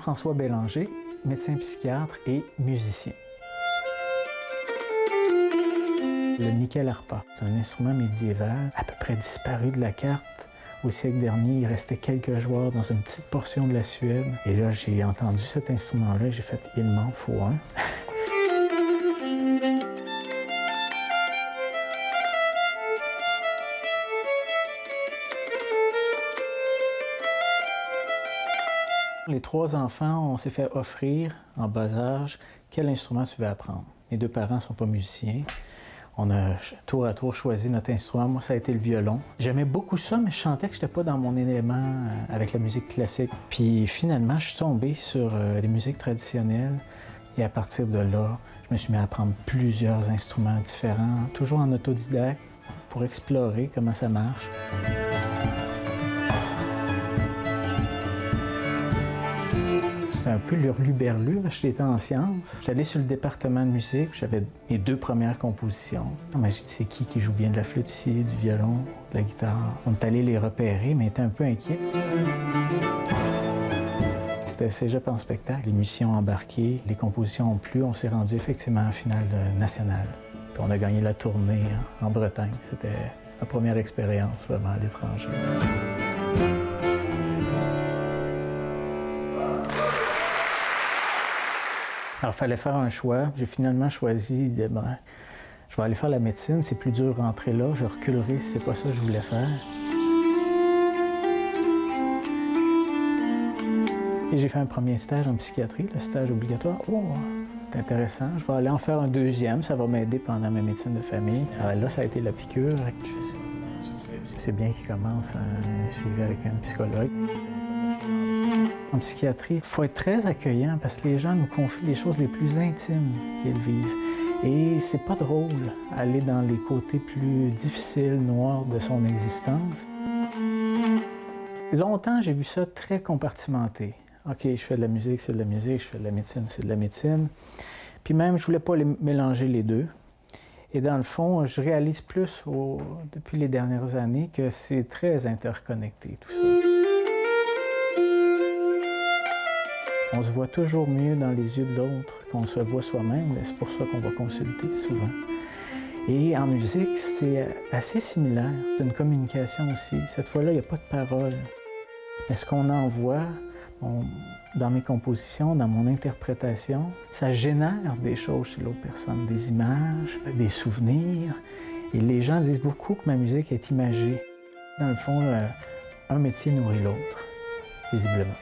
Jean-François Bélanger, médecin psychiatre et musicien. Le nickel harpa, c'est un instrument médiéval à peu près disparu de la carte. Au siècle dernier, il restait quelques joueurs dans une petite portion de la Suède. Et là, j'ai entendu cet instrument-là, j'ai fait « il m'en faut un ». Les 3 enfants, on s'est fait offrir, en bas âge, quel instrument tu veux apprendre. Mes 2 parents ne sont pas musiciens. On a tour à tour choisi notre instrument. Moi, ça a été le violon. J'aimais beaucoup ça, mais je sentais que je n'étais pas dans mon élément avec la musique classique. Puis finalement, je suis tombé sur les musiques traditionnelles. Et à partir de là, je me suis mis à apprendre plusieurs instruments différents, toujours en autodidacte, pour explorer comment ça marche. C'était un peu l'hurluberlu, j'étais en sciences. J'allais sur le département de musique, j'avais mes 2 premières compositions. J'ai dit, c'est qui joue bien de la flûte ici, du violon, de la guitare? On est allé les repérer, mais était un peu inquiet. C'était cégep en spectacle, les musiciens ont embarqué, les compositions ont plu, on s'est rendu effectivement en finale nationale. Puis on a gagné la tournée en Bretagne. C'était ma première expérience vraiment à l'étranger. Alors, il fallait faire un choix. J'ai finalement choisi je vais aller faire la médecine. C'est plus dur de rentrer là. Je reculerai si c'est pas ça que je voulais faire. Et j'ai fait un premier stage en psychiatrie, le stage obligatoire. Oh, c'est intéressant. Je vais aller en faire un 2e. Ça va m'aider pendant ma médecine de famille. Alors là, ça a été la piqûre. C'est bien qu'il commence un suivi avec un psychologue. En psychiatrie, il faut être très accueillant parce que les gens nous confient les choses les plus intimes qu'ils vivent. Et c'est pas drôle aller dans les côtés plus difficiles, noirs de son existence. Longtemps, j'ai vu ça très compartimenté. OK, je fais de la musique, c'est de la musique, je fais de la médecine, c'est de la médecine. Puis même, je voulais pas mélanger les deux. Et dans le fond, je réalise plus depuis les dernières années que c'est très interconnecté, tout ça. On se voit toujours mieux dans les yeux de l'autre qu'on se voit soi-même, c'est pour ça qu'on va consulter souvent. Et en musique, c'est assez similaire. C'est une communication aussi. Cette fois-là, il n'y a pas de parole. Mais ce qu'on envoie dans mes compositions, dans mon interprétation, ça génère des choses chez l'autre personne, des images, des souvenirs. Et les gens disent beaucoup que ma musique est imagée. Dans le fond, un métier nourrit l'autre, visiblement.